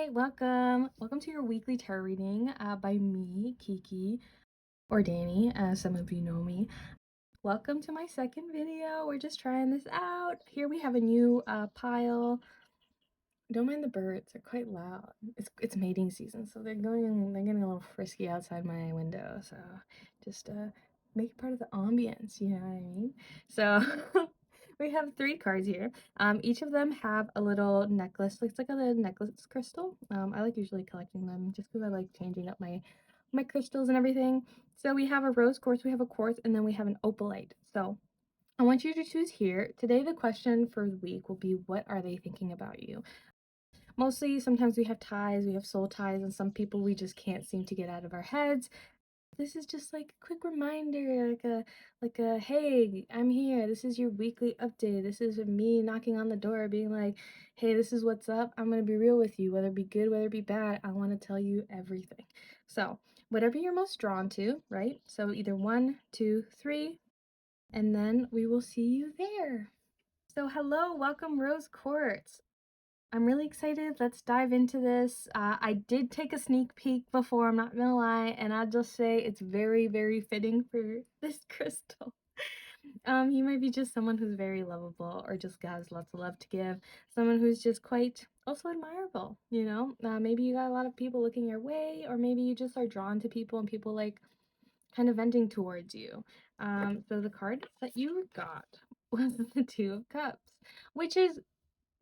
Hi, welcome. Welcome to your weekly tarot reading by me, Kiki, or Danny, as some of you know me. Welcome to my second video. We're just trying this out. Here we have a new pile. Don't mind the birds, they're quite loud. It's mating season, so they're getting a little frisky outside my window. So just make it part of the ambience, you know what I mean? So we have 3 cards here. Each of them have a little necklace. It's like a little necklace crystal. I like usually collecting them just because I like changing up my crystals and everything. So we have a rose quartz, we have a quartz, and then we have an opalite. So I want you to choose here. Today the question for the week will be, what are they thinking about you? Mostly, sometimes we have ties, we have soul ties, and some people we just can't seem to get out of our heads. This is just like a quick reminder, like a hey, I'm here. This is your weekly update. This is me knocking on the door, being like, hey, this is what's up. I'm gonna be real with you, whether it be good, whether it be bad. I want to tell you everything. So whatever you're most drawn to, right? So either 1, 2, 3, and then we will see you there. So hello, welcome Rose Quartz. I'm really excited. Let's dive into this. I did take a sneak peek before, I'm not gonna lie, and I'll just say it's very, very fitting for this crystal. He might be just someone who's very lovable or just has lots of love to give. Someone who's just quite also admirable, you know? Maybe you got a lot of people looking your way, or maybe you just are drawn to people and people like kind of venting towards you. So the card that you got was the Two of Cups, which is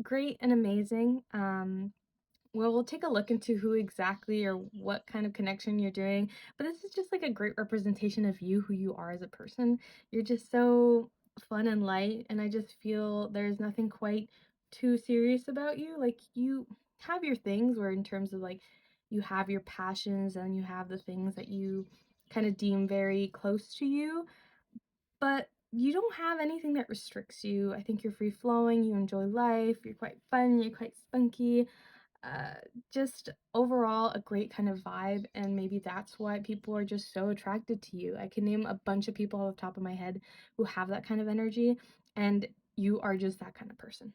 great and amazing. Well, we'll take a look into who exactly or what kind of connection you're doing, but this is just like a great representation of you, who you are as a person. You're just so fun and light, and I just feel there's nothing quite too serious about you. Like, you have your things where in terms of like you have your passions and you have the things that you kind of deem very close to you, but you don't have anything that restricts you. I think you're free flowing, you enjoy life, you're quite fun, you're quite spunky. Uh, just overall a great kind of vibe, and maybe that's why people are just so attracted to you. I can name a bunch of people off the top of my head who have that kind of energy, and you are just that kind of person.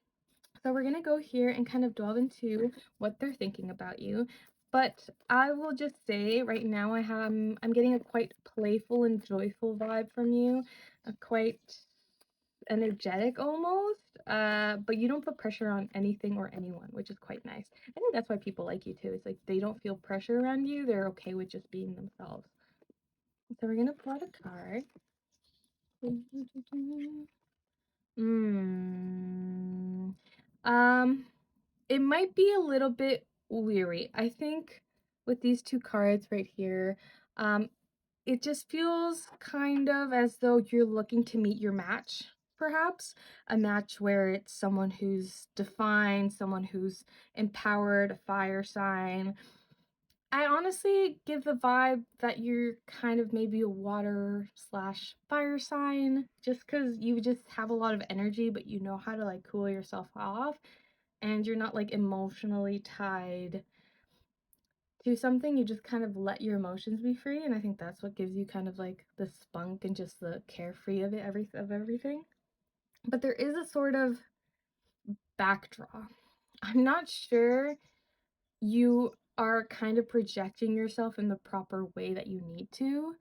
So we're gonna go here and kind of delve into what they're thinking about you. But I will just say right now I'm getting a quite playful and joyful vibe from you, a quite energetic almost, but you don't put pressure on anything or anyone, which is quite nice. I think that's why people like you too. It's like they don't feel pressure around you, they're okay with just being themselves. So we're gonna pull out a card. Um, it might be a little bit weary. I think with these 2 cards right here, it just feels kind of as though you're looking to meet your match, perhaps. A match where it's someone who's defined, someone who's empowered, a fire sign. I honestly give the vibe that you're kind of maybe a water slash fire sign, just because you just have a lot of energy, but you know how to like cool yourself off, and you're not like emotionally tied to something. You just kind of let your emotions be free, and I think that's what gives you kind of like the spunk and just the carefree of everything. But there is a sort of backdraw. I'm not sure you are kind of projecting yourself in the proper way that you need to.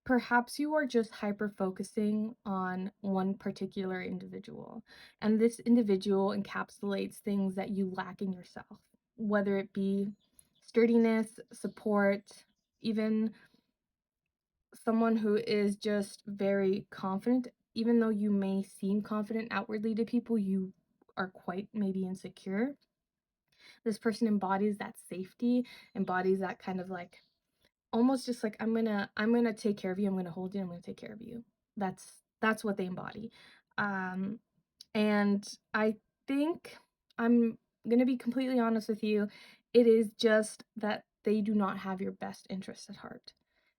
Perhaps you are just hyper focusing on one particular individual, and this individual encapsulates things that you lack in yourself, whether it be sturdiness, support, even someone who is just very confident. Even though you may seem confident outwardly to people, you are quite maybe insecure. This person embodies that safety, embodies that kind of like almost just like I'm gonna take care of you, I'm gonna hold you, I'm gonna take care of you. That's what they embody. Um and I think I'm gonna be completely honest with you, it is just that they do not have your best interest at heart.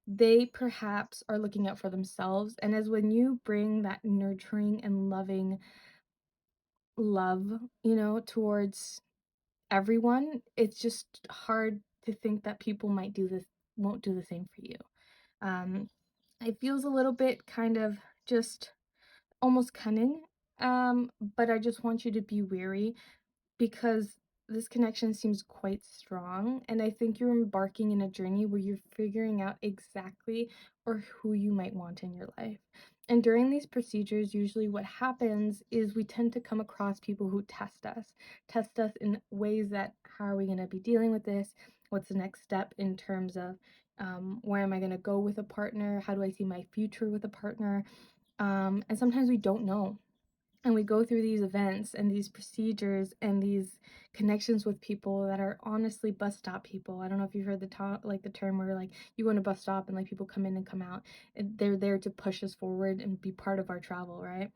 They perhaps are looking out for themselves, and as when you bring that nurturing and loving love, you know, towards everyone, it's just hard to think that people won't do the same for you. Um, it feels a little bit kind of just almost cunning, but I just want you to be wary, because this connection seems quite strong, and I think you're embarking in a journey where you're figuring out exactly or who you might want in your life. And during these procedures, usually what happens is we tend to come across people who test us in ways that, how are we going to be dealing with this? What's the next step in terms of where am I going to go with a partner? How do I see my future with a partner? And sometimes we don't know, and we go through these events and these procedures and these connections with people that are honestly bus stop people. I don't know if you've heard the term where like you go in a bus stop and like people come in and come out, and they're there to push us forward and be part of our travel, right?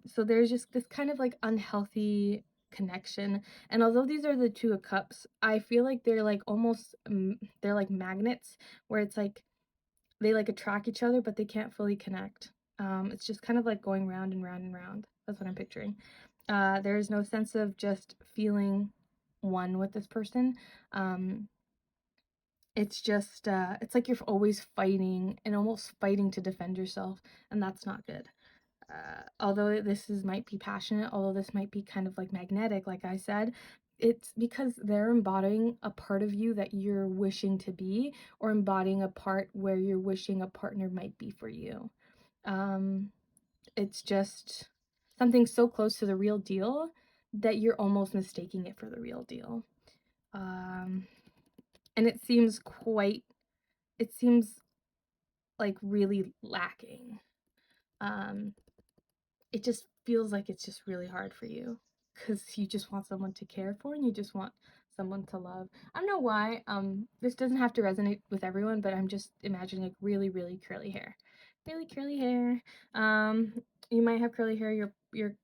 So there's just this kind of like unhealthy connection. And although these are the Two of Cups, I feel like they're like almost they're like magnets, where it's like they like attract each other, but they can't fully connect. It's just kind of like going round and round and round. That's what I'm picturing. There is no sense of just feeling one with this person. Um, it's just, it's like you're always fighting and almost fighting to defend yourself, and that's not good. Although might be passionate, although this might be kind of like magnetic, like I said, it's because they're embodying a part of you that you're wishing to be, or embodying a part where you're wishing a partner might be for you. Um, it's just something so close to the real deal that you're almost mistaking it for the real deal. And it seems like really lacking. Um, it just feels like it's just really hard for you because you just want someone to care for and you just want someone to love. I don't know why. This doesn't have to resonate with everyone, but I'm just imagining like really, really curly hair. Really curly hair. Um, you might have curly hair, your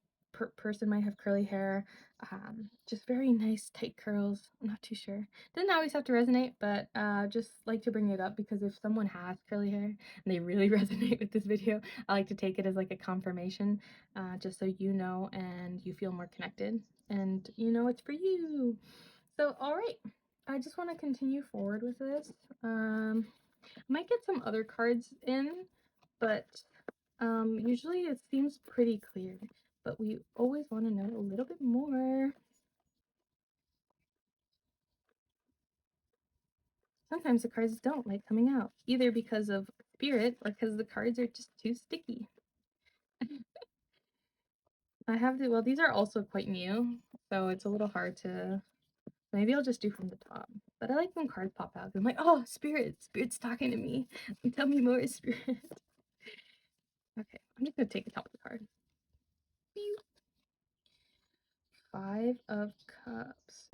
person might have curly hair. Just very nice tight curls. I'm not too sure. Doesn't always have to resonate, but just like to bring it up because if someone has curly hair and they really resonate with this video, I like to take it as like a confirmation, just so you know and you feel more connected and you know it's for you. So, all right, I just want to continue forward with this. Might get some other cards in, but usually it seems pretty clear, but we always want to know a little bit more. Sometimes the cards don't like coming out, either because of spirit or because the cards are just too sticky. I have to, well, these are also quite new, so it's a little hard to, maybe I'll just do from the top. But I like when cards pop out. I'm like, oh, spirit's talking to me. Tell me more, spirit. Okay, I'm just gonna take the top of the card. 5 of Cups.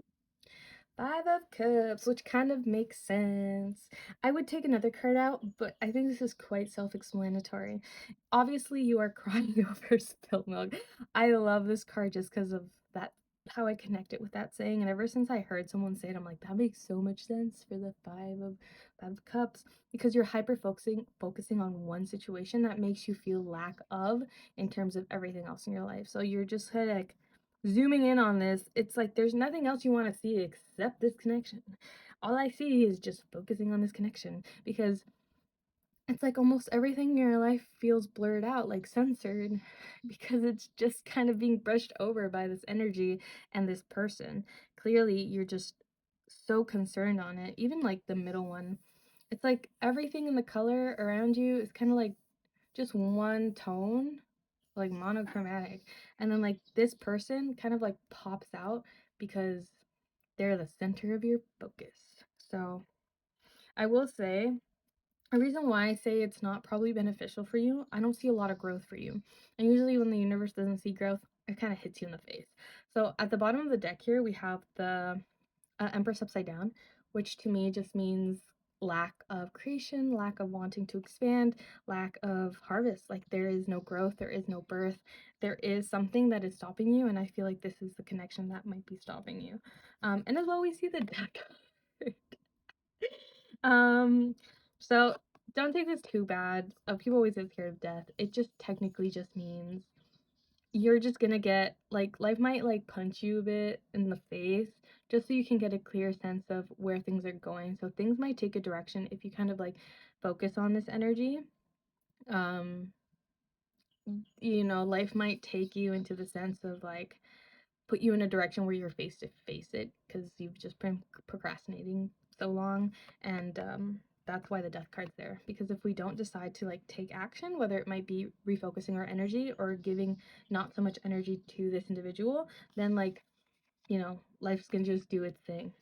5 of Cups, which kind of makes sense. I would take another card out, but I think this is quite self-explanatory. Obviously, you are crying over spilled milk. I love this card just because of that, how I connect it with that saying. And ever since I heard someone say it, I'm like, that makes so much sense for the five of Cups, because you're focusing on one situation that makes you feel lack of in terms of everything else in your life. So you're just kind of like zooming in on this, it's like there's nothing else you want to see except this connection. All I see is just focusing on this connection, because it's like almost everything in your life feels blurred out, like censored, because it's just kind of being brushed over by this energy and this person. Clearly, you're just so concerned on it. Even like the middle one, it's like everything in the color around you is kind of like just one tone, like monochromatic, and then like this person kind of like pops out because they're the center of your focus. So I will say, a reason why I say it's not probably beneficial for you, I don't see a lot of growth for you, and usually when the universe doesn't see growth, it kind of hits you in the face. So at the bottom of the deck here we have the Empress upside down, which to me just means lack of creation, lack of wanting to expand, lack of harvest. Like there is no growth, there is no birth, there is something that is stopping you, and I feel like this is the connection that might be stopping you. And as well, we see the deck. um, so don't take this too bad. People always get scared of death. It just technically just means you're just gonna get, like, life might like punch you a bit in the face just so you can get a clear sense of where things are going. So things might take a direction if you kind of like focus on this energy. um you know, life might take you into the sense of like put you in a direction where you're face to face it, because you've just been procrastinating so long. And that's why the death card's there, because if we don't decide to like take action, whether it might be refocusing our energy or giving not so much energy to this individual, then like, you know, life's gonna just do its thing.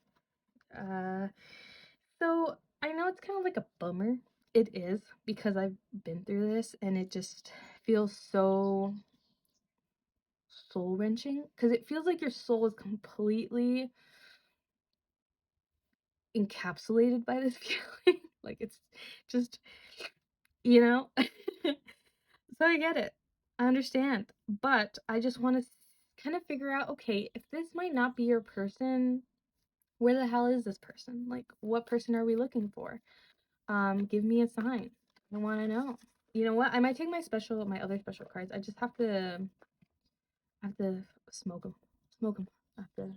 So I know it's kind of like a bummer. It is, because I've been through this and it just feels so soul wrenching, because it feels like your soul is completely encapsulated by this feeling. Like it's just, you know. So I get it. I understand. But I just want to kind of figure out, okay, if this might not be your person, where the hell is this person? Like, what person are we looking for? Give me a sign. I want to know. You know what? I might take my other special cards. I just have to smoke them. Smoke them. I have to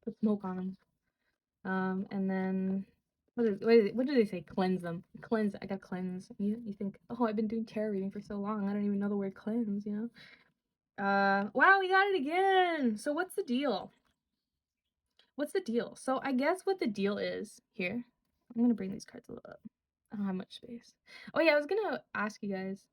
put smoke on them. And then what do they say? Cleanse them. Cleanse. I got cleanse. You think, oh, I've been doing tarot reading for so long, I don't even know the word cleanse, you know? Wow, we got it again. So what's the deal? What's the deal? So I guess what the deal is here. I'm gonna bring these cards a little up. I don't have much space. Oh yeah, I was gonna ask you guys,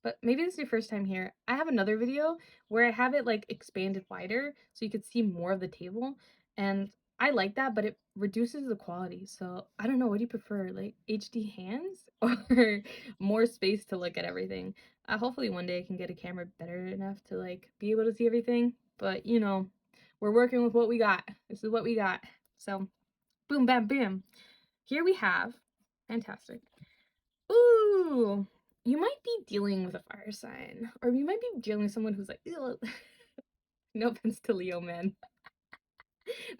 but maybe this is your first time here. I have another video where I have it like expanded wider so you could see more of the table, and I like that, but it reduces the quality. So I don't know, what do you prefer, like HD hands or more space to look at everything? Hopefully one day I can get a camera better enough to like be able to see everything, but you know, we're working with what we got. This is what we got. So boom, bam, bam. Here we have, fantastic. Ooh, you might be dealing with a fire sign, or you might be dealing with someone who's like, ew. No offense to Leo man.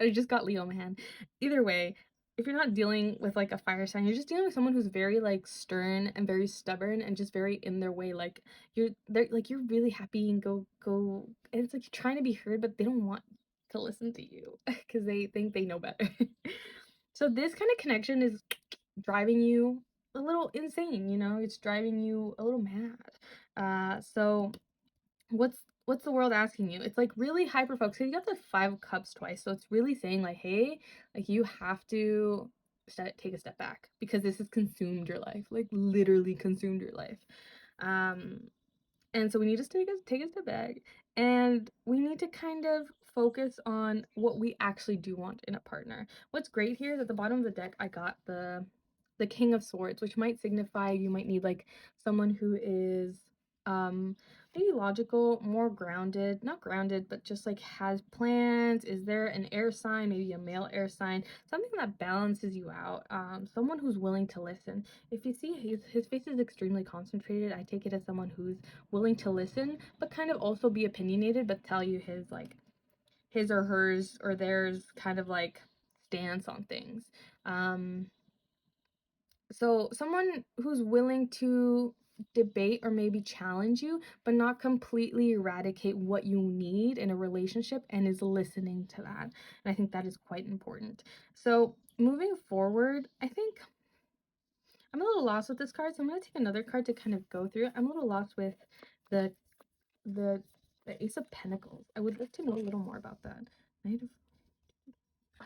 I just got Leo man. Either way, if you're not dealing with like a fire sign, you're just dealing with someone who's very like stern and very stubborn and just very in their way. Like you're really happy and go, and it's like you're trying to be heard, but they don't want to listen to you because they think they know better. So this kind of connection is driving you a little insane, you know? It's driving you a little mad. So what's the world asking you? It's like really hyper focused. You got the 5 of Cups twice, so it's really saying like, hey, like you have to take a step back because this has consumed your life, like literally consumed your life. And so we need to take a step back, and we need to kind of focus on what we actually do want in a partner. What's great here is at the bottom of the deck, I got the King of Swords, which might signify you might need like someone who is maybe logical, more grounded, not grounded, but just like has plans. Is there an air sign, maybe a male air sign, something that balances you out, someone who's willing to listen. If you see his face is extremely concentrated, I take it as someone who's willing to listen, but kind of also be opinionated, but tell you his like his or hers or theirs kind of like stance on things. So someone who's willing to debate or maybe challenge you, but not completely eradicate what you need in a relationship and is listening to that. And I think that is quite important. So moving forward, I think I'm a little lost with this card, so I'm going to take another card to kind of go through. I'm a little lost with the the the Ace of Pentacles. I would like to know a little more about that.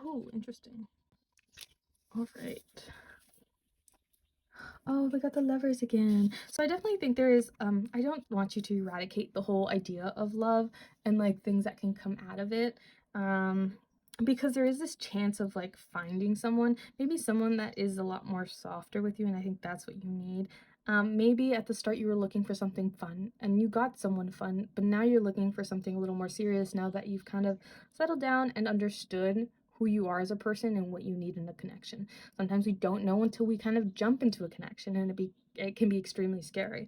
Oh, interesting. All right. Oh, we got the Lovers again. So I definitely think there is, I don't want you to eradicate the whole idea of love and like things that can come out of it. Because there is this chance of like finding someone, maybe someone that is a lot more softer with you, and I think that's what you need. Maybe at the start you were looking for something fun and you got someone fun, but now you're looking for something a little more serious now that you've kind of settled down and understood who you are as a person and what you need in a connection. Sometimes we don't know until we kind of jump into a connection, and it can be extremely scary.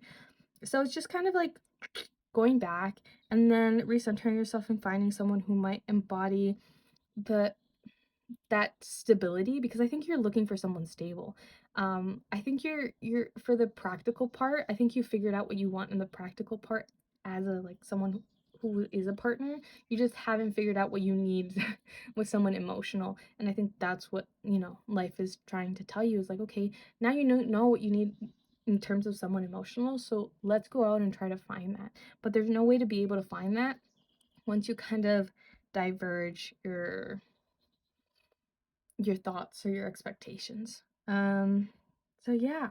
So it's just kind of like going back and then recentering yourself and finding someone who might embody the that stability, because I think you're looking for someone stable. I think you're for the practical part, I think you figured out what you want in the practical part as a like someone who is a partner. You just haven't figured out what you need with someone emotional. And I think that's what, you know, life is trying to tell you is like, okay, now you know what you need in terms of someone emotional. So let's go out and try to find that. But there's no way to be able to find that once you kind of diverge your thoughts or your expectations. So yeah.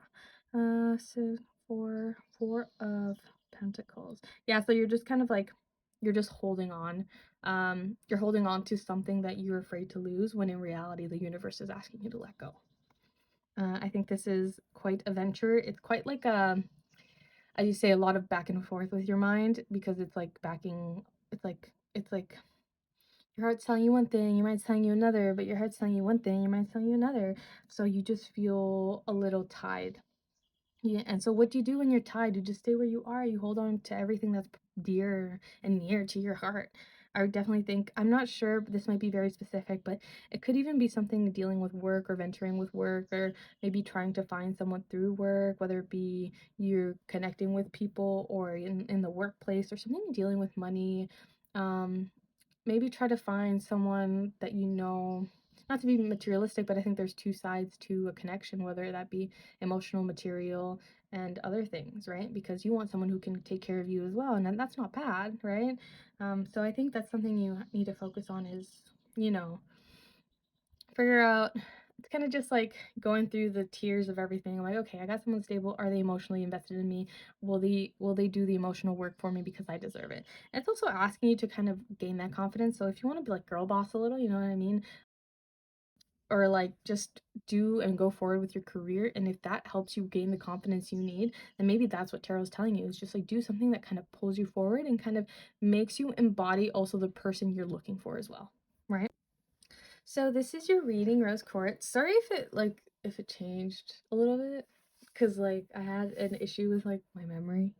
So four of Pentacles. Yeah, so you're just kind of like you're just holding on. You're holding on to something that you're afraid to lose when in reality the universe is asking you to let go. I think this is quite a venture. It's quite like as you say, a lot of back and forth with your mind because it's like it's like your heart's telling you one thing, your mind's telling you another, but your heart's telling you one thing, your mind's telling you another. So you just feel a little tied. Yeah, and so what do you do when you're tied? You just stay where you are. You hold on to everything that's dear and near to your heart. I would definitely think, I'm not sure, but this might be very specific, but it could even be something dealing with work or venturing with work or maybe trying to find someone through work, whether it be you're connecting with people or in the workplace or something dealing with money. Um, Maybe try to find someone that you know, not to be materialistic, but I think there's two sides to a connection, whether that be emotional, material, and other things, right? Because you want someone who can take care of you as well, and that's not bad, right? So I think that's something you need to focus on is, you know, figure out. It's kind of just like going through the tiers of everything. I'm like, okay, I got someone stable. Are they emotionally invested in me? Will they do the emotional work for me because I deserve it? And it's also asking you to kind of gain that confidence. So if you want to be like girl boss a little, you know what I mean? Or like just do and go forward with your career. And if that helps you gain the confidence you need, then maybe that's what tarot's telling you is just like do something that kind of pulls you forward and kind of makes you embody also the person you're looking for as well, right? So this is your reading, Rose Quartz. Sorry if it changed a little bit, because like I had an issue with like my memory,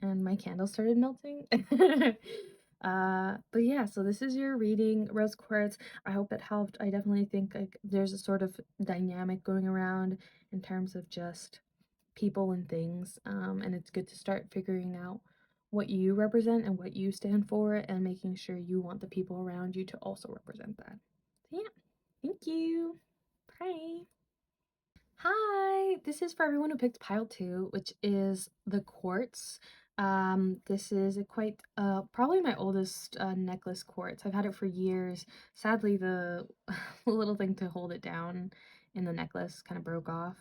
and my candle started melting. But yeah, so this is your reading, Rose Quartz. I hope it helped. I definitely think like there's a sort of dynamic going around in terms of just people and things, and it's good to start figuring out what you represent and what you stand for and making sure you want the people around you to also represent that. So yeah, thank you. Bye. Hi, this is for everyone who picked pile 2, which is the quartz. This is a quite probably my oldest necklace quartz. I've had it for years. Sadly, the little thing to hold it down in the necklace kind of broke off.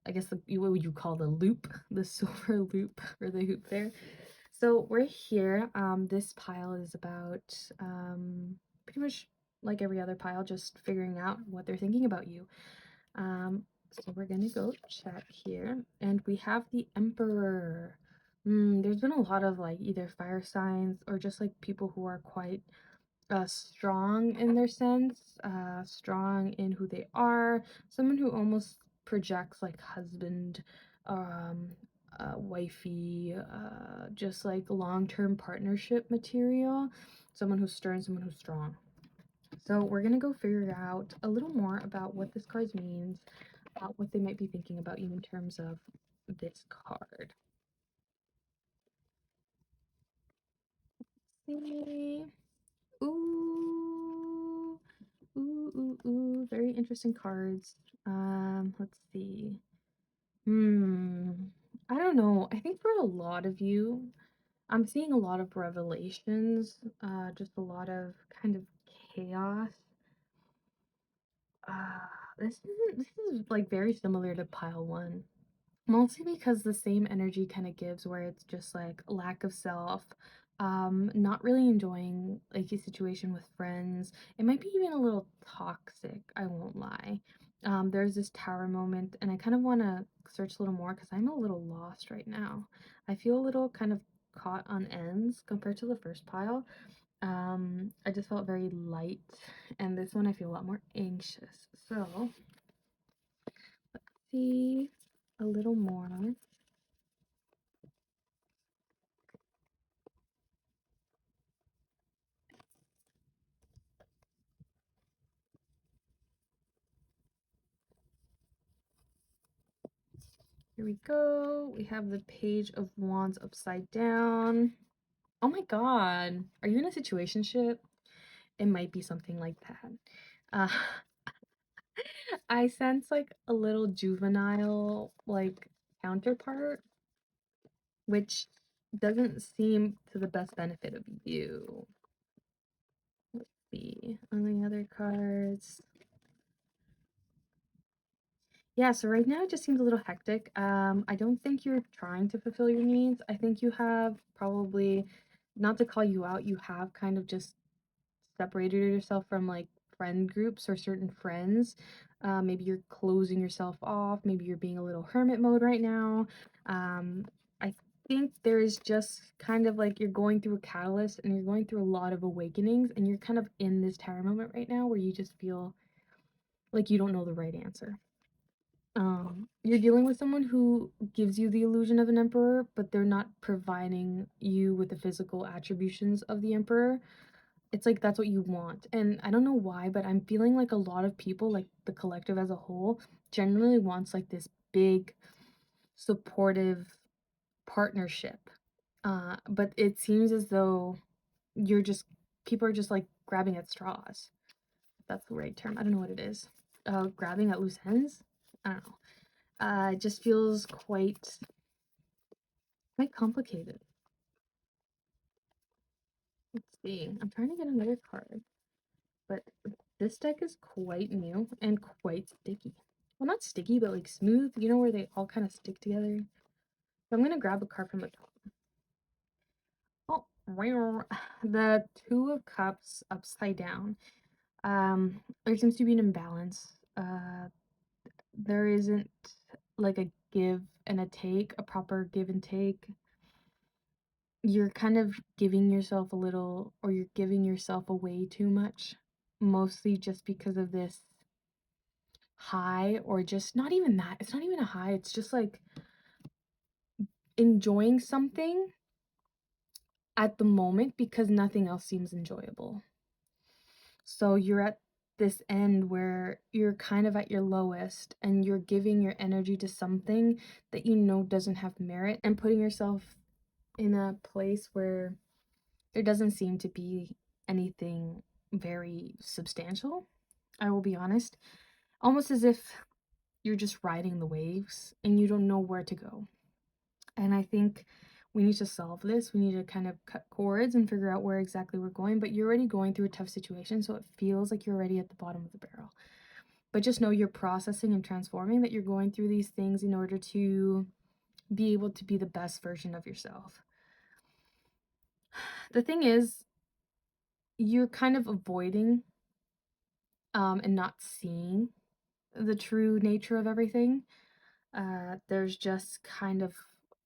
I guess what would you call the loop, the silver loop or the hoop there. So we're here. This pile is about pretty much like every other pile, just figuring out what they're thinking about you. So we're gonna go check here, and we have the Emperor. There's been a lot of like either fire signs or just like people who are quite strong in their sense, strong in who they are, someone who almost projects like husband, um, wifey, just like long-term partnership material, someone who's stern, someone who's strong. So we're gonna go figure out a little more about what this card means, what they might be thinking about you in terms of this card. See. Ooh. Ooh, very interesting cards. Let's see. I don't know. I think for a lot of you, I'm seeing a lot of revelations, just a lot of kind of chaos. This is like very similar to pile 1. Mostly because the same energy kind of gives where it's just like lack of self, not really enjoying like a situation with friends. It might be even a little toxic, I won't lie. There's this tower moment, and I kind of want to search a little more because I'm a little lost right now. I feel a little kind of caught on ends compared to the first pile. I just felt very light, and this one I feel a lot more anxious. So, see a little more. Here we go. We have the Page of Wands upside down. Oh my god. Are you in a situationship? It might be something like that. Uh, I sense like a little juvenile like counterpart, which doesn't seem to the best benefit of you. Let's see on the other cards. Yeah, so right now it just seems a little hectic. I don't think you're trying to fulfill your needs. I think you have probably, not to call you out, you have kind of just separated yourself from like friend groups or certain friends. Maybe you're closing yourself off. Maybe you're being a little hermit mode right now. I think there's just kind of like you're going through a catalyst and you're going through a lot of awakenings, and you're kind of in this tower moment right now where you just feel like you don't know the right answer. You're dealing with someone who gives you the illusion of an emperor, but they're not providing you with the physical attributions of the emperor. It's like that's what you want. And I don't know why, but I'm feeling like a lot of people, like the collective as a whole, generally wants like this big, supportive partnership. But it seems as though people are just like grabbing at straws. If that's the right term. I don't know what it is. Grabbing at loose ends? I don't know. It just feels quite complicated. Let's see. I'm trying to get another card, but this deck is quite new and quite sticky. Well, not sticky, but like smooth. You know where they all kind of stick together. So I'm gonna grab a card from the top. Oh, the Two of Cups upside down. There seems to be an imbalance. There isn't like a give and a take, a proper give and take. You're kind of giving yourself a little, or you're giving yourself away too much, mostly just because of this high, or just not even that. It's not even a high, it's just like enjoying something at the moment because nothing else seems enjoyable. So you're at this end where you're kind of at your lowest and you're giving your energy to something that you know doesn't have merit, and putting yourself in a place where there doesn't seem to be anything very substantial. I will be honest. Almost as if you're just riding the waves and you don't know where to go. And I think we need to solve this. We need to kind of cut cords and figure out where exactly we're going. But you're already going through a tough situation, so it feels like you're already at the bottom of the barrel. But just know you're processing and transforming, that you're going through these things in order to be able to be the best version of yourself. The thing is, you're kind of avoiding and not seeing the true nature of everything. There's just kind of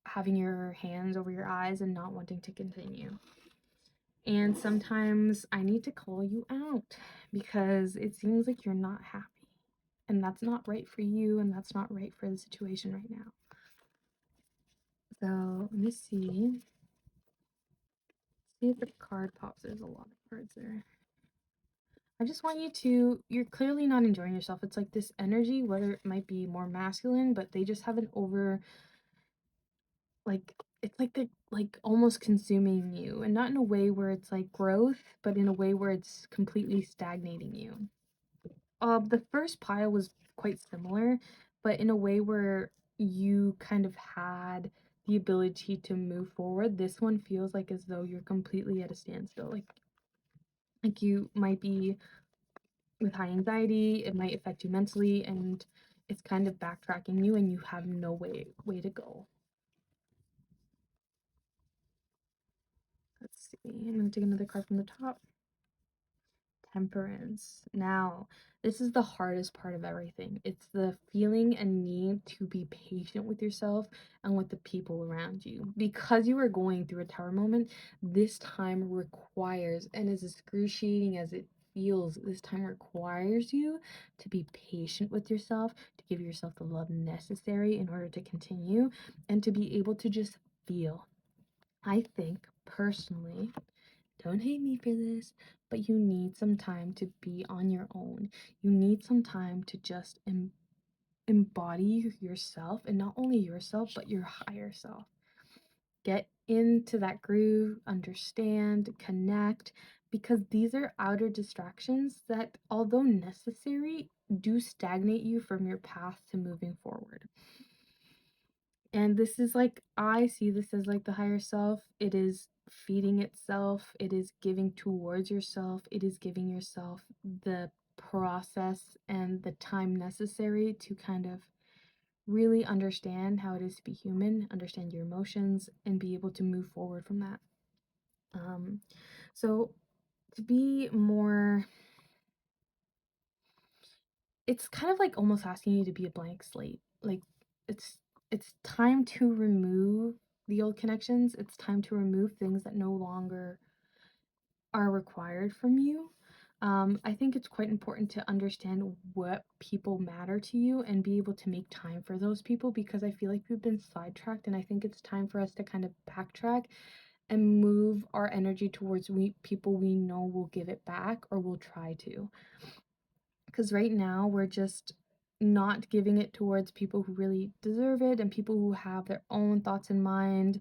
having your hands over your eyes and not wanting to continue. And sometimes I need to call you out because it seems like you're not happy. And that's not right for you, and that's not right for the situation right now. So let me see. See if the card pops. There's a lot of cards there. I just want you to, you're clearly not enjoying yourself. It's like this energy, whether it might be more masculine, but they just have an over, like, it's like they're like almost consuming you, and not in a way where it's like growth, but in a way where it's completely stagnating you. The first pile was quite similar, but in a way where you kind of had the ability to move forward. This one feels like as though you're completely at a standstill. Like you might be with high anxiety, it might affect you mentally, and it's kind of backtracking you, and you have no way to go. Let's see. I'm gonna take another card from the top. Temperance. Now, this is the hardest part of everything. It's the feeling and need to be patient with yourself and with the people around you. Because you are going through a tower moment, this time requires, and as excruciating as it feels, this time requires you to be patient with yourself, to give yourself the love necessary in order to continue, and to be able to just feel. I think, personally, don't hate me for this, but you need some time to be on your own. You need some time to just embody yourself, and not only yourself, but your higher self. Get into that groove, understand, connect, because these are outer distractions that, although necessary, do stagnate you from your path to moving forward. And this is like, I see this as like the higher self. It is feeding itself, it is giving towards yourself, it is giving yourself the process and the time necessary to kind of really understand how it is to be human, understand your emotions, and be able to move forward from that. So to be more, it's kind of like almost asking you to be a blank slate. Like it's it's time to remove the old connections. It's time to remove things that no longer are required from you. I think it's quite important to understand what people matter to you and be able to make time for those people, because I feel like we've been sidetracked, and I think it's time for us to kind of backtrack and move our energy towards people we know will give it back or will try to. Because right now we're just not giving it towards people who really deserve it and people who have their own thoughts in mind,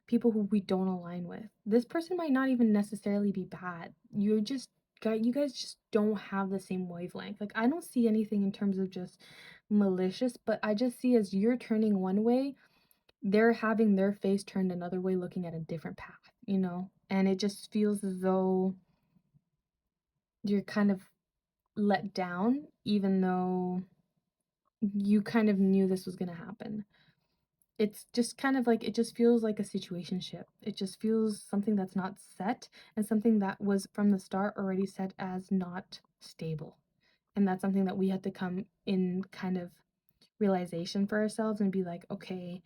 people who we don't align with. This person might not even necessarily be bad. You guys just don't have the same wavelength. Like, I don't see anything in terms of just malicious, but I just see as you're turning one way, they're having their face turned another way, looking at a different path, you know? And it just feels as though you're kind of let down, even though you kind of knew this was going to happen. It's just kind of like, it just feels like a situationship. It just feels something that's not set, and something that was from the start already set as not stable. And that's something that we had to come in kind of realization for ourselves and be like, okay,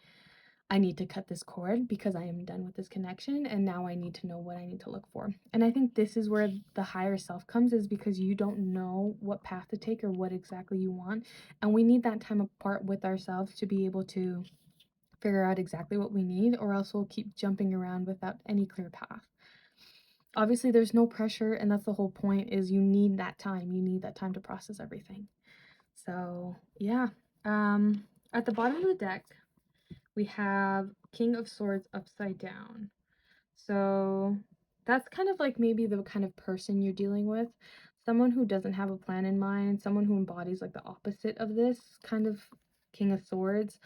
I need to cut this cord because I am done with this connection, and now I need to know what I need to look for. And I think this is where the higher self comes, is because you don't know what path to take or what exactly you want. And we need that time apart with ourselves to be able to figure out exactly what we need, or else we'll keep jumping around without any clear path. Obviously, there's no pressure, and that's the whole point, is you need that time. You need that time to process everything. So, yeah. At the bottom of the deck, we have King of Swords upside down. So that's kind of like maybe the kind of person you're dealing with. Someone who doesn't have a plan in mind, someone who embodies like the opposite of this kind of King of Swords.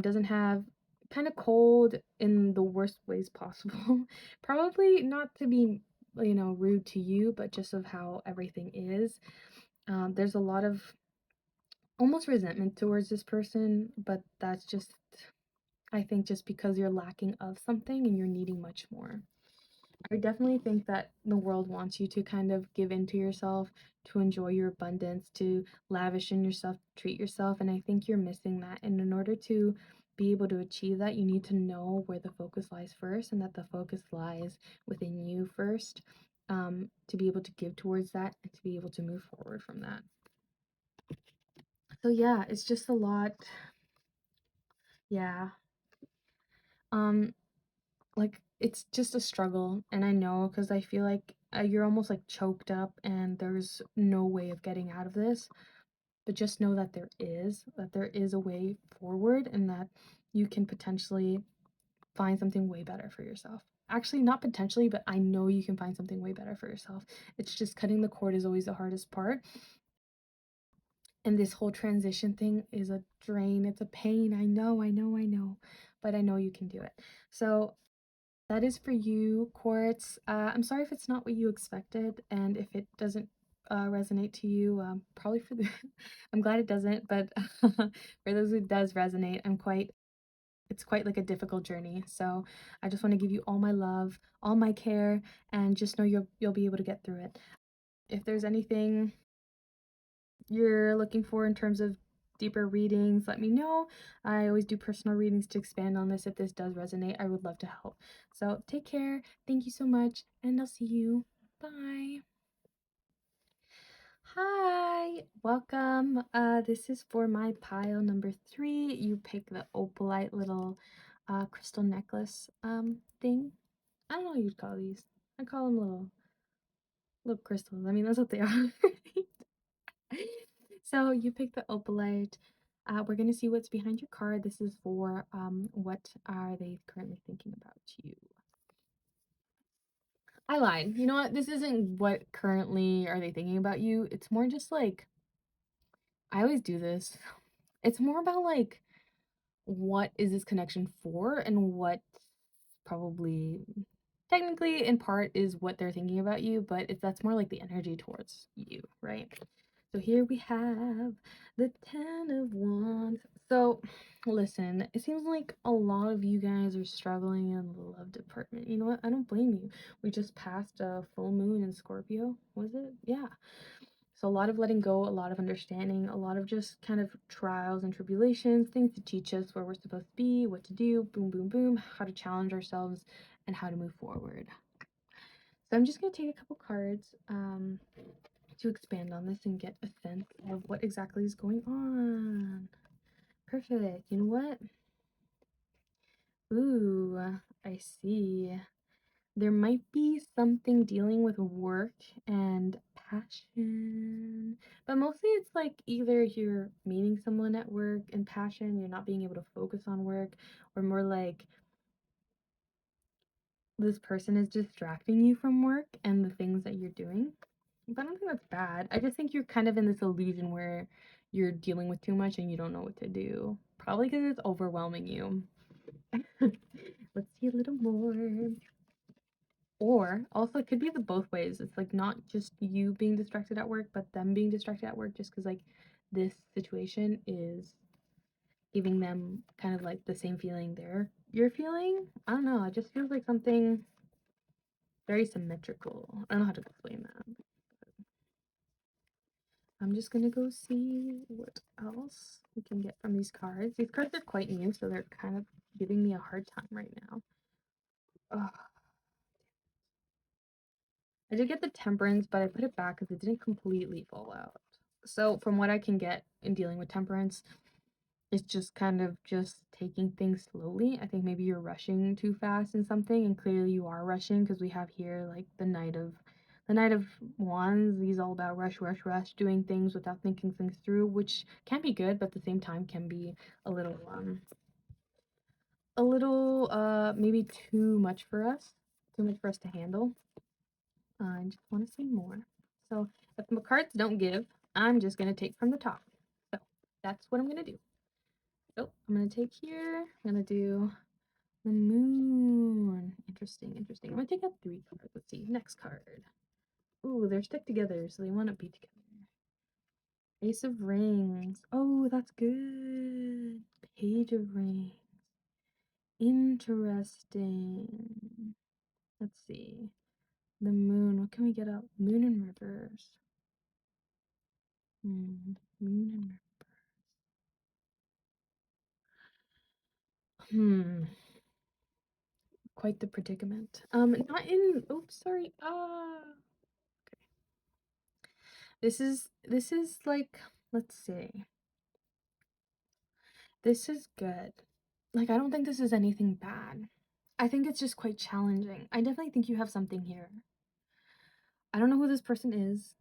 Doesn't have, kind of cold in the worst ways possible. Probably not to be, rude to you, but just of how everything is. There's a lot of almost resentment towards this person, but that's just, I think, just because you're lacking of something and you're needing much more. I definitely think that the world wants you to kind of give into yourself, to enjoy your abundance, to lavish in yourself, treat yourself, and I think you're missing that. And in order to be able to achieve that, you need to know where the focus lies first, and that the focus lies within you first, to be able to give towards that and to be able to move forward from that. So yeah, it's just a lot. Yeah. Um, like, it's just a struggle, and I know, because I feel like you're almost like choked up and there's no way of getting out of this, but just know that there is a way forward, and that you can potentially find something way better for yourself. Actually, not potentially, but I know you can find something way better for yourself. It's just cutting the cord is always the hardest part, and this whole transition thing is a drain. It's a pain. I know, but I know you can do it. So that is for you, Quartz. I'm sorry if it's not what you expected, and if it doesn't resonate to you. Probably for the, I'm glad it doesn't, but for those who it does resonate, it's quite like a difficult journey. So I just want to give you all my love, all my care, and just know you'll be able to get through it. If there's anything you're looking for in terms of deeper readings, let me know. I always do personal readings to expand on this. If this does resonate, I would love to help. So take care. Thank you so much, and I'll see you. Bye. Hi, welcome. This is for my pile number 3. You pick the opalite little crystal necklace thing. I don't know what you'd call these. I call them little crystals. I mean, that's what they are. So you pick the opalite. We're gonna see what's behind your card. This is for what are they currently thinking about you? I lied. You know what? This isn't what currently are they thinking about you. It's more just like, I always do this. It's more about like what is this connection for, and what probably technically in part is what they're thinking about you, but that's more like the energy towards you, right? So here we have the 10 of Wands. So listen, it seems like a lot of you guys are struggling in the love department. You know what? I don't blame you. We just passed a full moon in Scorpio, was it? Yeah. So a lot of letting go, a lot of understanding, a lot of just kind of trials and tribulations, things to teach us where we're supposed to be, what to do, boom, boom, boom, how to challenge ourselves, and how to move forward. So I'm just going to take a couple cards to expand on this and get a sense of what exactly is going on. Perfect. You know what? Ooh, I see. There might be something dealing with work and passion, but mostly it's like either you're meeting someone at work and passion, you're not being able to focus on work, or more like this person is distracting you from work and the things that you're doing. But I don't think that's bad. I just think you're kind of in this illusion where you're dealing with too much and you don't know what to do. Probably because it's overwhelming you. Let's see a little more. Or also it could be the both ways. It's like not just you being distracted at work, but them being distracted at work just because like this situation is giving them kind of like the same feeling you're feeling. I don't know. It just feels like something very symmetrical. I don't know how to explain that. I'm just gonna go see what else we can get from these cards. These cards are quite new, so they're kind of giving me a hard time right now. Ugh. I did get the Temperance, but I put it back because it didn't completely fall out. So from what I can get in dealing with Temperance, it's just kind of just taking things slowly. I think maybe you're rushing too fast in something, and clearly you are rushing because we have here like the Knight of Wands. He's all about rush, rush, rush, doing things without thinking things through, which can be good, but at the same time can be a little maybe too much for us to handle. I just want to see more. So if the cards don't give, I'm just gonna take from the top. So that's what I'm gonna do. So I'm gonna take here. I'm gonna do the moon. Interesting, interesting. I'm gonna take out 3 cards. Let's see. Next card. Ooh, they're stuck together, so they want to be together. Ace of Rings. Oh, that's good. Page of Rings. Interesting. Let's see. The moon. What can we get out? Moon in reverse. Moon in reverse. Quite the predicament. Not in. Oops, sorry. Okay. This is like. Let's see. This is good. Like, I don't think this is anything bad. I think it's just quite challenging. I definitely think you have something here. I don't know who this person is,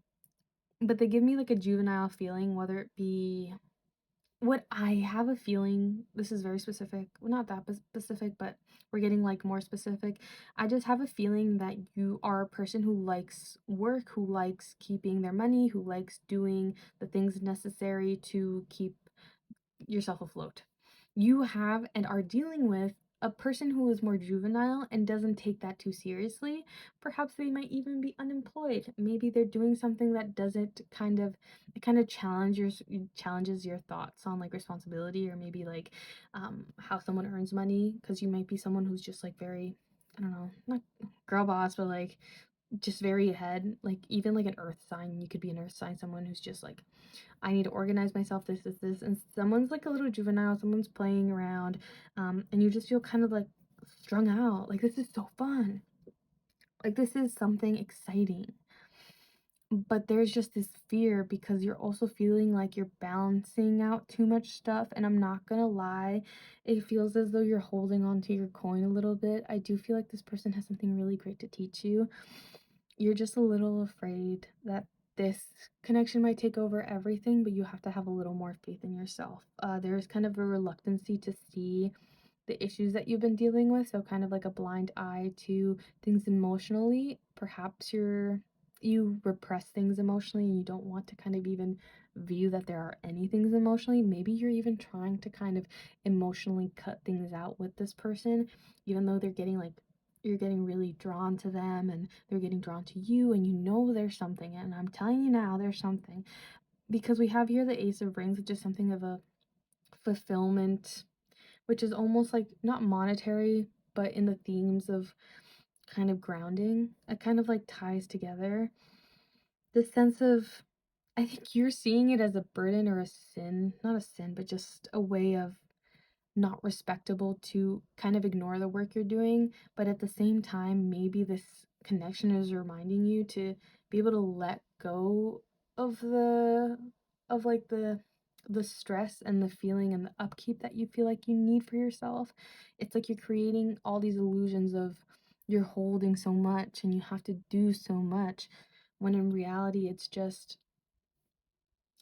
but they give me like a juvenile feeling, whether it be what I have a feeling. This is very specific. Well, not that specific, but we're getting like more specific. I just have a feeling that you are a person who likes work, who likes keeping their money, who likes doing the things necessary to keep yourself afloat. You have and are dealing with a person who is more juvenile and doesn't take that too seriously. Perhaps they might even be unemployed. Maybe they're doing something that doesn't challenges your thoughts on like responsibility, or maybe like how someone earns money, because you might be someone who's just like very, I don't know, not girl boss, but like just very ahead. Like even like an earth sign, you could be an earth sign, someone who's just like, I need to organize myself, this, and someone's like a little juvenile, someone's playing around, and you just feel kind of like strung out. Like, this is so fun. Like, this is something exciting. But there's just this fear because you're also feeling like you're balancing out too much stuff. And I'm not gonna lie, it feels as though you're holding on to your coin a little bit. I do feel like this person has something really great to teach you. You're just a little afraid that this connection might take over everything, but you have to have a little more faith in yourself. There's kind of a reluctancy to see the issues that you've been dealing with, so kind of like a blind eye to things emotionally. Perhaps you're you repress things emotionally and you don't want to kind of even view that there are any things emotionally. Maybe you're even trying to kind of emotionally cut things out with this person, even though they're getting like, you're getting really drawn to them and they're getting drawn to you, and you know there's something. And I'm telling you now, there's something, because we have here the Ace of Rings, which is something of a fulfillment, which is almost like not monetary, but in the themes of kind of grounding. It kind of like ties together the sense of, I think you're seeing it as a burden or a sin, not a sin, but just a way of not respectable to kind of ignore the work you're doing. But at the same time, maybe this connection is reminding you to be able to let go of like the stress and the feeling and the upkeep that you feel like you need for yourself. It's like you're creating all these illusions of you're holding so much and you have to do so much, when in reality it's just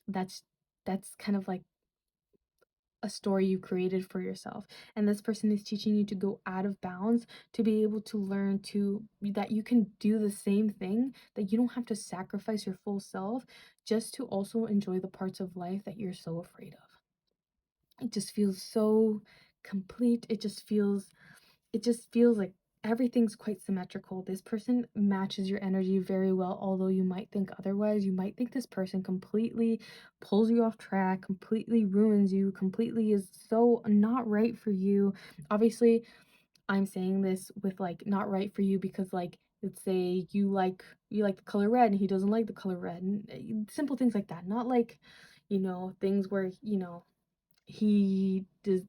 that's that's kind of like a story you created for yourself. And this person is teaching you to go out of bounds, to be able to learn to that you can do the same thing, that you don't have to sacrifice your full self just to also enjoy the parts of life that you're so afraid of. It just feels so complete. It just feels like everything's quite symmetrical. This person matches your energy very well, although you might think otherwise. You might think this person completely pulls you off track, completely ruins you, completely is so not right for you. Obviously, I'm saying this with like not right for you because, like, let's say you like the color red and he doesn't like the color red, and simple things like that. Not like, things where, he does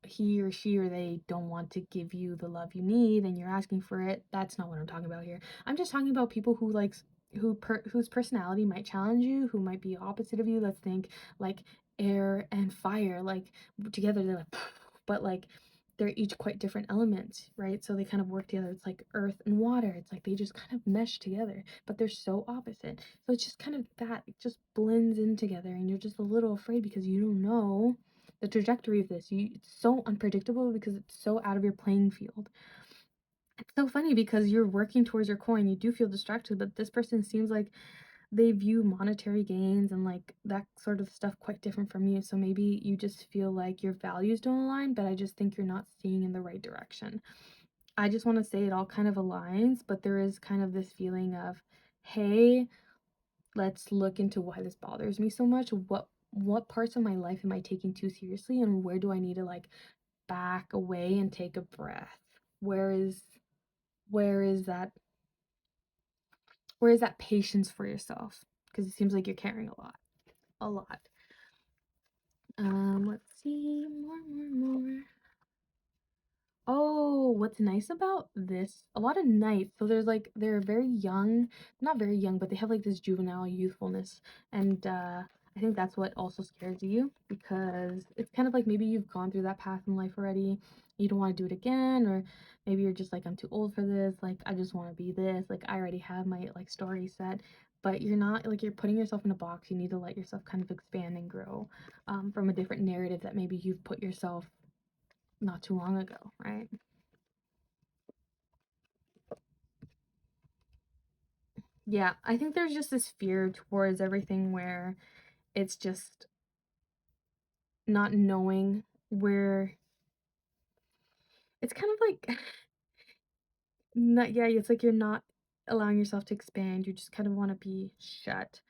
he or she or they don't want to give you the love you need and you're asking for it. That's not what I'm talking about here. I'm just talking about people whose personality might challenge you, who might be opposite of you. Let's think like air and fire, like together they're like but like they're each quite different elements, right? So they kind of work together. It's like earth and water. It's like they just kind of mesh together, but they're so opposite. So it's just kind of that, it just blends in together, and you're just a little afraid because you don't know the trajectory of this. It's so unpredictable because it's so out of your playing field. It's so funny because you're working towards your coin. You do feel distracted, but this person seems like they view monetary gains and like that sort of stuff quite different from you. So maybe you just feel like your values don't align, but I just think you're not seeing in the right direction. I just want to say it all kind of aligns, but there is kind of this feeling of, hey, let's look into why this bothers me so much. What parts of my life am I taking too seriously, and where do I need to like back away and take a breath? Where is where is that where is that patience for yourself? Because it seems like you're carrying a lot. A lot. Let's see. More. Oh, what's nice about this, a lot of knights, so they're very young, not very young, but they have like this juvenile youthfulness. And I think that's what also scares you, because it's kind of like maybe you've gone through that path in life already. You don't want to do it again, or maybe you're just like, I'm too old for this, like I just want to be this, like I already have my like story set. But you're not, like, you're putting yourself in a box. You need to let yourself kind of expand and grow from a different narrative that maybe you've put yourself not too long ago, right? Yeah, I think there's just this fear towards everything where it's just not knowing where it's kind of like not, yeah, it's like you're not allowing yourself to expand. You just kind of want to be shut.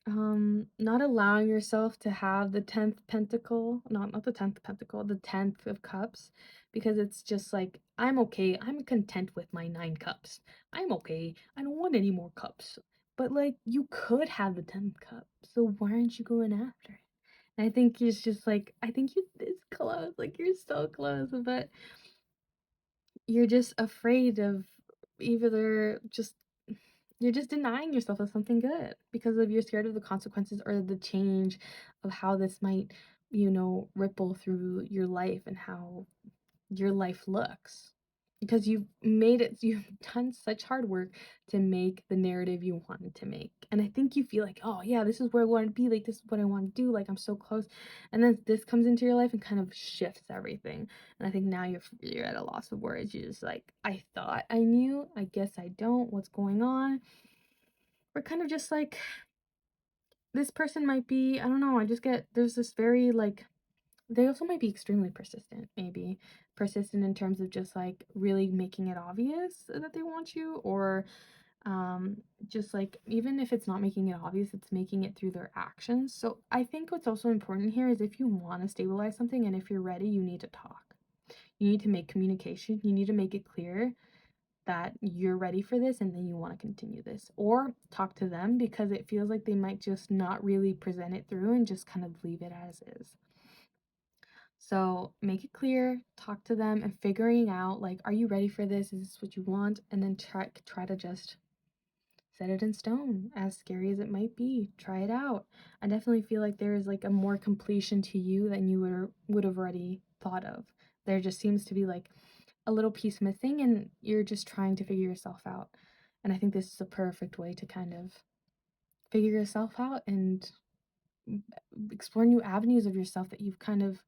Not allowing yourself to have the 10th pentacle, not the 10th pentacle, the 10th of cups, because it's just like, I'm okay. I'm content with my 9 cups. I'm okay. I don't want any more cups. But like, you could have the 10th cup. So why aren't you going after it? And I think it's just like, I think you're this close. Like, you're so close, but you're just afraid of either just you're just denying yourself of something good because of you're scared of the consequences or the change of how this might, ripple through your life and how your life looks. Because you've done such hard work to make the narrative you wanted to make. And I think you feel like, oh yeah, this is where I want to be, like this is what I want to do, like I'm so close. And then this comes into your life and kind of shifts everything. And I think now you're at a loss of words. You're just like, I thought I knew, I guess I don't. What's going on? Or kind of just like this person might be, I don't know, I just get there's this very like they also might be extremely persistent, maybe persistent in terms of just like really making it obvious that they want you, or just like even if it's not making it obvious, it's making it through their actions. So I think what's also important here is if you want to stabilize something and if you're ready, you need to talk. You need to make communication. You need to make it clear that you're ready for this and then you want to continue this, or talk to them because it feels like they might just not really present it through and just kind of leave it as is. So make it clear, talk to them, and figuring out like, are you ready for this? Is this what you want? And then try to just set it in stone. As scary as it might be, try it out. I definitely feel like there is like a more completion to you than you would have already thought of. There just seems to be like a little piece missing, and you're just trying to figure yourself out. And I think this is a perfect way to kind of figure yourself out and explore new avenues of yourself that you've kind of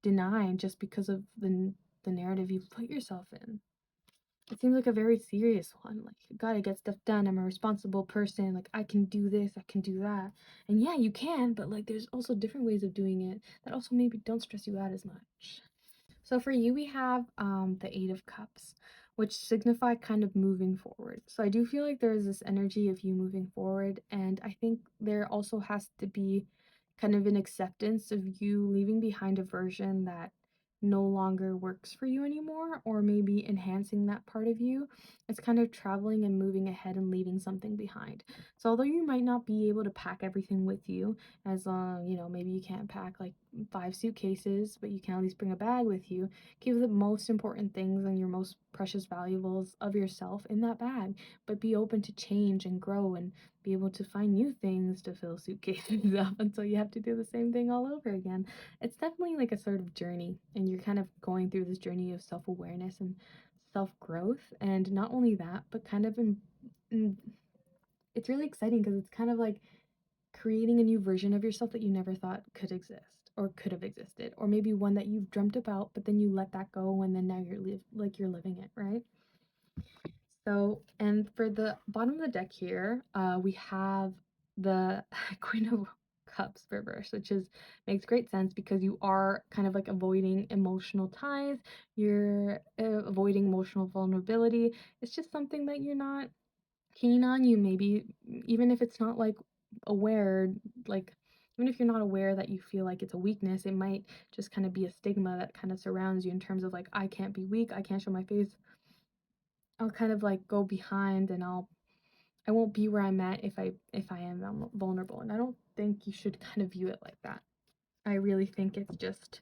denied just because of the narrative you've put yourself in. It seems like a very serious one. Like, gotta get stuff done. I'm a responsible person. Like, I can do this, I can do that. And yeah, you can, but like, there's also different ways of doing it that also maybe don't stress you out as much. So for you, we have the Eight of Cups, which signify kind of moving forward. So I do feel like there is this energy of you moving forward, and I think there also has to be kind of an acceptance of you leaving behind a version that no longer works for you anymore, or maybe enhancing that part of you. It's kind of traveling and moving ahead and leaving something behind. So although you might not be able to pack everything with you, as you know, maybe you can't pack like 5 suitcases, but you can at least bring a bag with you. Keep the most important things and your most precious valuables of yourself in that bag, but be open to change and grow and be able to find new things to fill suitcases up until you have to do the same thing all over again. It's definitely like a sort of journey, and you're kind of going through this journey of self-awareness and self-growth. And not only that, but kind of it's really exciting because it's kind of like creating a new version of yourself that you never thought could exist or could have existed, or maybe one that you've dreamt about but then you let that go and then now you're living it, right? So, and for the bottom of the deck here, we have the Queen of Cups reverse, which is makes great sense because you are kind of like avoiding emotional ties, you're avoiding emotional vulnerability. It's just something that you're not keen on. You maybe, even if it's not like aware, like even if you're not aware that you feel like it's a weakness, it might just kind of be a stigma that kind of surrounds you in terms of like, I can't be weak, I can't show my face. I'll kind of like go behind and I won't be where I'm at if I am vulnerable. And I don't think you should kind of view it like that. I really think it's just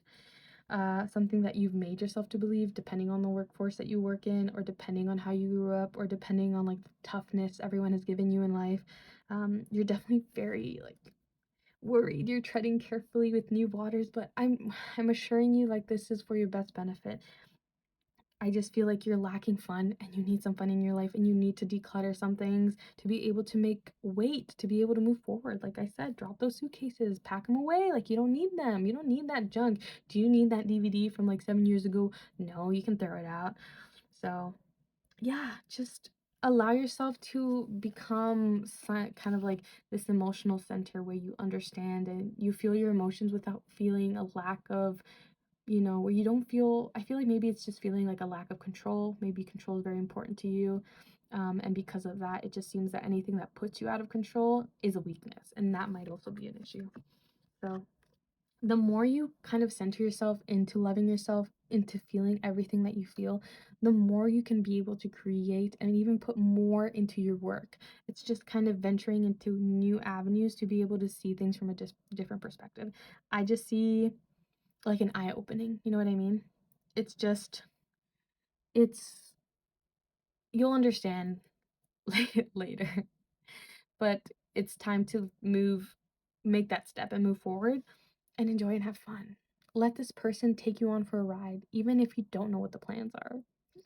something that you've made yourself to believe, depending on the workforce that you work in, or depending on how you grew up, or depending on like the toughness everyone has given you in life. You're definitely very like worried. You're treading carefully with new waters, but I'm assuring you like this is for your best benefit. I just feel like you're lacking fun and you need some fun in your life, and you need to declutter some things to be able to make weight, to be able to move forward. Like I said, drop those suitcases, pack them away. Like you don't need them. You don't need that junk. Do you need that DVD from like 7 years ago? No, you can throw it out. So, yeah, just allow yourself to become kind of like this emotional center where you understand and you feel your emotions without feeling a lack of, where you don't feel, I feel like maybe it's just feeling like a lack of control. Maybe control is very important to you. And because of that, it just seems that anything that puts you out of control is a weakness. And that might also be an issue. So the more you kind of center yourself into loving yourself, into feeling everything that you feel, the more you can be able to create and even put more into your work. It's just kind of venturing into new avenues to be able to see things from a different perspective. I just see like an eye opening, you know what I mean? It's just, it's, you'll understand later, but it's time to make that step and move forward and enjoy and have fun. Let this person take you on for a ride, even if you don't know what the plans are.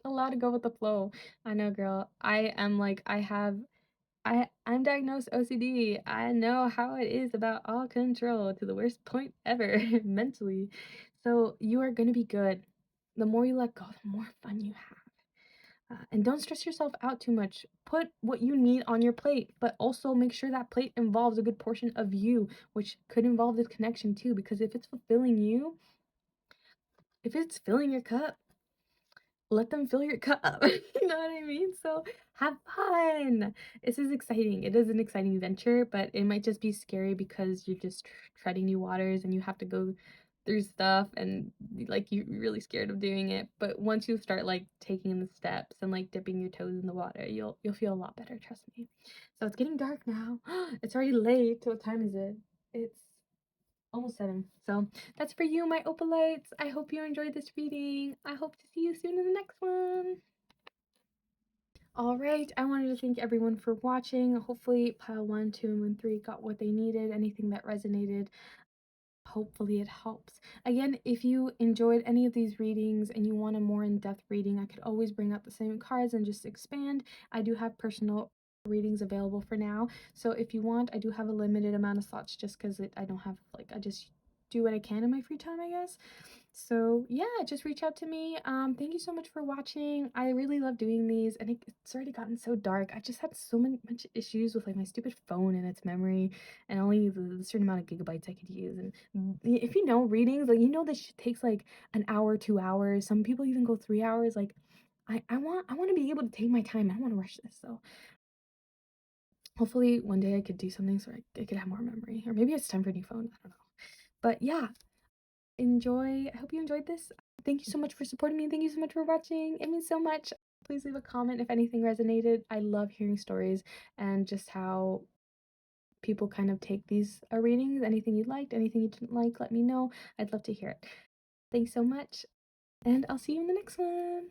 Allow to go with the flow. I know, girl. I am like, I'm diagnosed OCD. I know how it is about all control to the worst point ever mentally. So you are gonna be good. The more you let go, the more fun you have. And don't stress yourself out too much. Put what you need on your plate, but also make sure that plate involves a good portion of you, which could involve this connection too, because if it's fulfilling you, if it's filling your cup, let them fill your cup. You know what I mean? So have fun. This is exciting. It is an exciting adventure, but it might just be scary because you're just treading new waters and you have to go through stuff and like you're really scared of doing it. But once you start like taking the steps and like dipping your toes in the water, you'll feel a lot better, trust me. So it's getting dark now. It's already late. What time is it? It's almost 7. So that's for you, my opalites. I hope you enjoyed this reading. I hope to see you soon in the next one. All right, I wanted to thank everyone for watching. Hopefully pile 1, 2, and 3 got what they needed, anything that resonated. Hopefully it helps. Again, if you enjoyed any of these readings and you want a more in-depth reading, I could always bring out the same cards and just expand. I do have personal readings available for now, so if you want, I do have a limited amount of slots just because I don't have, like, I just do what I can in my free time, I guess. So yeah, just reach out to me. Thank you so much for watching. I really love doing these, and it's already gotten so dark. I just had so much issues with like my stupid phone and its memory, and only the certain amount of gigabytes I could use. And if you know readings, like you know this shit takes like an hour, 2 hours. Some people even go 3 hours. Like I want to be able to take my time. I don't want to rush this. So hopefully one day I could do something so I could have more memory, or maybe it's time for a new phone. I don't know. But yeah, enjoy. I hope you enjoyed this. Thank you so much for supporting me. Thank you so much for watching. It means so much. Please leave a comment if anything resonated. I love hearing stories and just how people kind of take these readings. Anything you liked, anything you didn't like, let me know. I'd love to hear it. Thanks so much, and I'll see you in the next one.